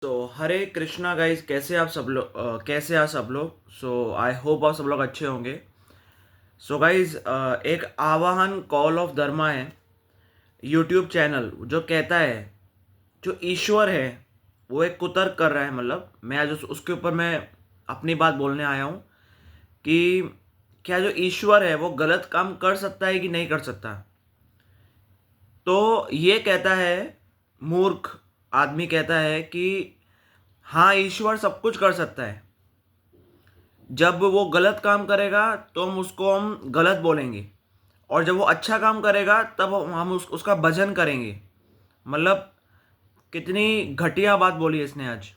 तो हरे कृष्णा गाइस, कैसे आप सब लोग। आई होप आप सब लोग अच्छे होंगे। गाइस, एक आवाहन कॉल ऑफ धर्मा है, यूट्यूब चैनल जो कहता है जो ईश्वर है वो एक कुतर्क कर रहा है। मतलब मैं आज उसके ऊपर मैं अपनी बात बोलने आया हूँ कि क्या जो ईश्वर है वो गलत काम कर सकता है कि नहीं कर सकता। तो ये कहता है, मूर्ख आदमी कहता है कि हाँ, ईश्वर सब कुछ कर सकता है। जब वो गलत काम करेगा तो हम गलत बोलेंगे, और जब वो अच्छा काम करेगा तब हम उसका भजन करेंगे। मतलब कितनी घटिया बात बोली इसने आज।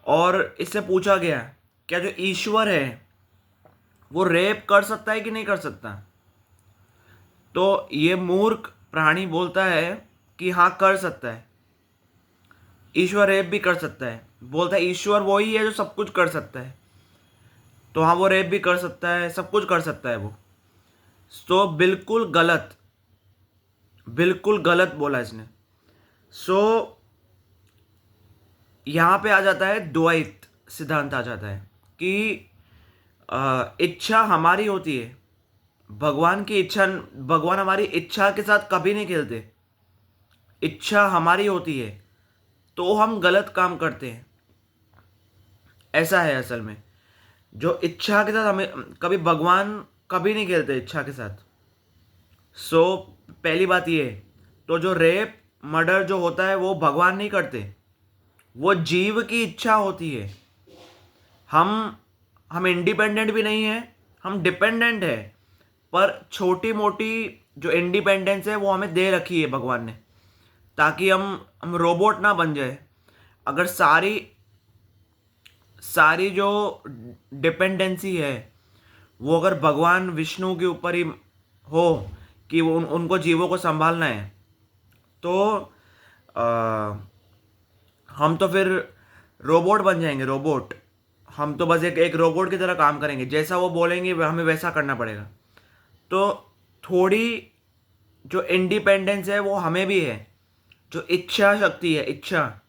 और इससे पूछा गया क्या जो ईश्वर है वो रेप कर सकता है कि नहीं कर सकता। तो ये मूर्ख प्राणी बोलता है कि हाँ, कर सकता है। ईश्वर रेप भी कर सकता है। बोलता है ईश्वर वही है जो सब कुछ कर सकता है। तो हाँ, वो रेप भी कर सकता है, सब कुछ कर सकता है वो। तो बिल्कुल गलत बोला इसने। सो यहाँ पे आ जाता है द्वैत सिद्धांत आ जाता है कि इच्छा हमारी होती है, भगवान की इच्छा। भगवान हमारी इच्छा के साथ कभी नहीं खेलते। इच्छा हमारी होती है तो हम गलत काम करते हैं। ऐसा है असल में। जो इच्छा के साथ हमें कभी भगवान कभी नहीं खेलते इच्छा के साथ। सो पहली बात ये। तो जो रेप मर्डर जो होता है वो भगवान नहीं करते, वो जीव की इच्छा होती है। हम हम इंडिपेंडेंट भी नहीं है, हम डिपेंडेंट है। पर छोटी मोटी जो इंडिपेंडेंस है वो हमें दे रखी है भगवान ने, ताकि हम रोबोट ना बन जाए। अगर सारी सारी जो डिपेंडेंसी है वो अगर भगवान विष्णु के ऊपर ही हो कि वो उनको जीवों को संभालना है, तो आ, हम तो फिर रोबोट बन जाएंगे, रोबोट। हम तो बस एक एक रोबोट की तरह काम करेंगे, जैसा वो बोलेंगे हमें वैसा करना पड़ेगा। तो थोड़ी जो इंडिपेंडेंस है वो हमें भी है। जो इच्छा शक्ति है, इच्छा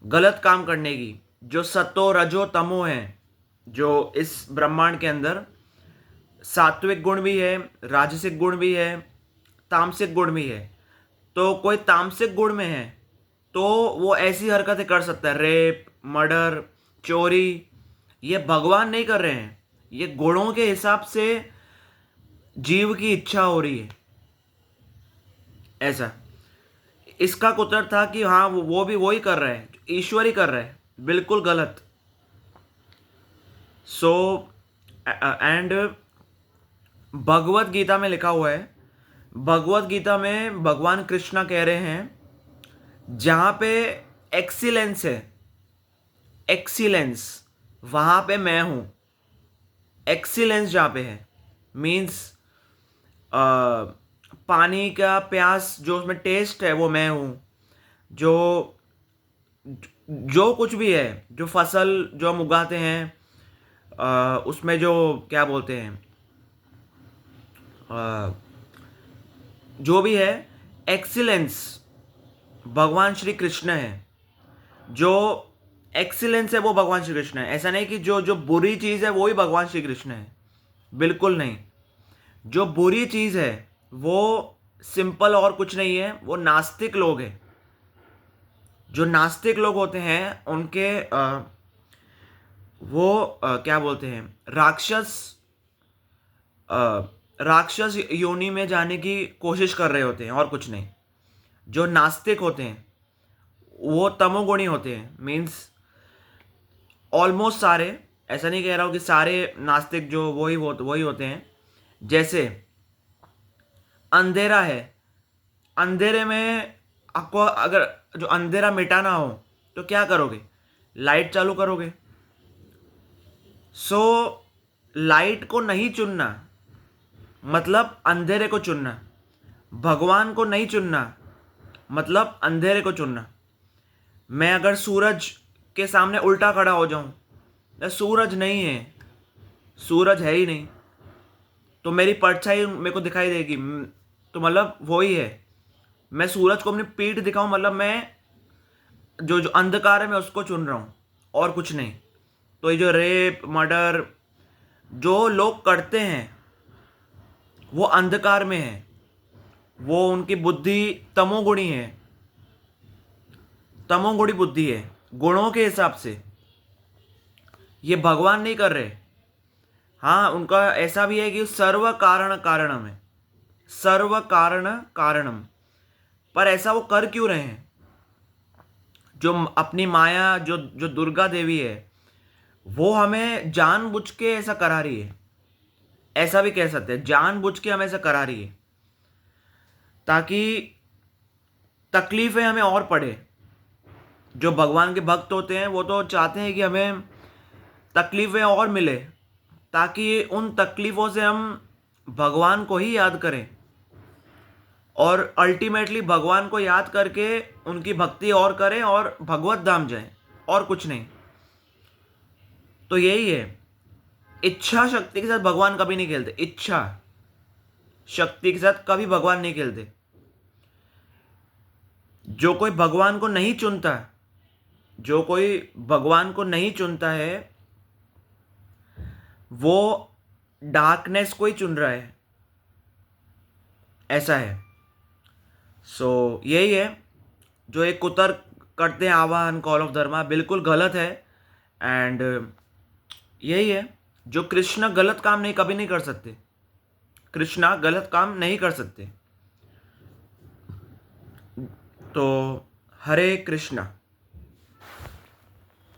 गलत काम करने की, जो सतो रजो तमो है, जो इस ब्रह्मांड के अंदर सात्विक गुण भी है, राजसिक गुण भी है, तामसिक गुण भी है। तो कोई तामसिक गुण में है तो वो ऐसी हरकतें कर सकता है, रेप, मर्डर, चोरी। ये भगवान नहीं कर रहे हैं, ये गुणों के हिसाब से जीव की इच्छा हो रही है। ऐसा इसका कुतर था कि हाँ, वो भी वही कर रहे हैं, ईश्वर ही कर रहे हैं। बिल्कुल गलत। सो एंड भगवत गीता में लिखा हुआ है, भगवत गीता में भगवान कृष्णा कह रहे हैं जहां पे एक्सीलेंस है, एक्सीलेंस, वहां पे मैं हूं। एक्सीलेंस जहाँ पे है मीन्स पानी का प्यास जो उसमें टेस्ट है वो मैं हूँ। जो जो कुछ भी है, जो फसल जो हम उगाते हैं, उसमें जो क्या बोलते हैं, अ, जो भी है, एक्सीलेंस भगवान श्री कृष्ण है। जो एक्सीलेंस है वो भगवान श्री कृष्ण है। ऐसा नहीं कि जो जो बुरी चीज़ है वो ही भगवान श्री कृष्ण है, बिल्कुल नहीं। जो बुरी चीज़ है वो सिंपल और कुछ नहीं है, वो नास्तिक लोग हैं। जो नास्तिक लोग होते हैं उनके वो क्या बोलते हैं, राक्षस, राक्षस योनि में जाने की कोशिश कर रहे होते हैं, और कुछ नहीं। जो नास्तिक होते हैं वो तमोगुणी होते हैं। मीन्स ऑलमोस्ट सारे, ऐसा नहीं कह रहा हूँ कि सारे नास्तिक जो वही होते हैं। जैसे अंधेरा है, अंधेरे में आपको अगर जो अंधेरा मिटाना हो तो क्या करोगे, लाइट चालू करोगे। सो लाइट को नहीं चुनना मतलब अंधेरे को चुनना, भगवान को नहीं चुनना मतलब अंधेरे को चुनना। मैं अगर सूरज के सामने उल्टा खड़ा हो जाऊं, तो सूरज नहीं है, सूरज है ही नहीं, तो मेरी परछाई मेरे को दिखाई देगी। तो मतलब वही है, मैं सूरज को अपनी पीठ दिखाऊं मतलब मैं जो जो अंधकार है मैं उसको चुन रहा हूँ, और कुछ नहीं। तो ये जो रेप मर्डर जो लोग करते हैं वो अंधकार में है, वो उनकी बुद्धि तमोगुणी है, तमोगुणी बुद्धि है गुणों के हिसाब से। ये भगवान नहीं कर रहे। हाँ, उनका ऐसा भी है कि सर्व कारण कारणम है, सर्व कारण कारणम। पर ऐसा वो कर क्यों रहे हैं? जो अपनी माया, जो जो दुर्गा देवी है, वो हमें जानबूझ के ऐसा करा रही है। ऐसा भी कह सकते हैं, जानबूझ के हमें ऐसा करा रही है ताकि तकलीफें हमें और पड़े। जो भगवान के भक्त होते हैं वो तो चाहते हैं कि हमें तकलीफें और मिले, ताकि उन तकलीफ़ों से हम भगवान को ही याद करें, और अल्टीमेटली भगवान को याद करके उनकी भक्ति और करें और भगवत धाम जाएं, और कुछ नहीं। तो यही है, इच्छा शक्ति के साथ भगवान कभी नहीं खेलते। इच्छा शक्ति के साथ कभी भगवान नहीं खेलते। जो कोई भगवान को नहीं चुनता, जो कोई भगवान को नहीं चुनता है, वो डार्कनेस को ही चुन रहा है। ऐसा है। सो यही है, जो एक कुतर्क करते हैं आवाहन कॉल ऑफ धर्मा, बिल्कुल गलत है। एंड यही है, जो कृष्ण गलत काम नहीं कभी नहीं कर सकते। कृष्णा गलत काम नहीं कर सकते। तो हरे कृष्णा।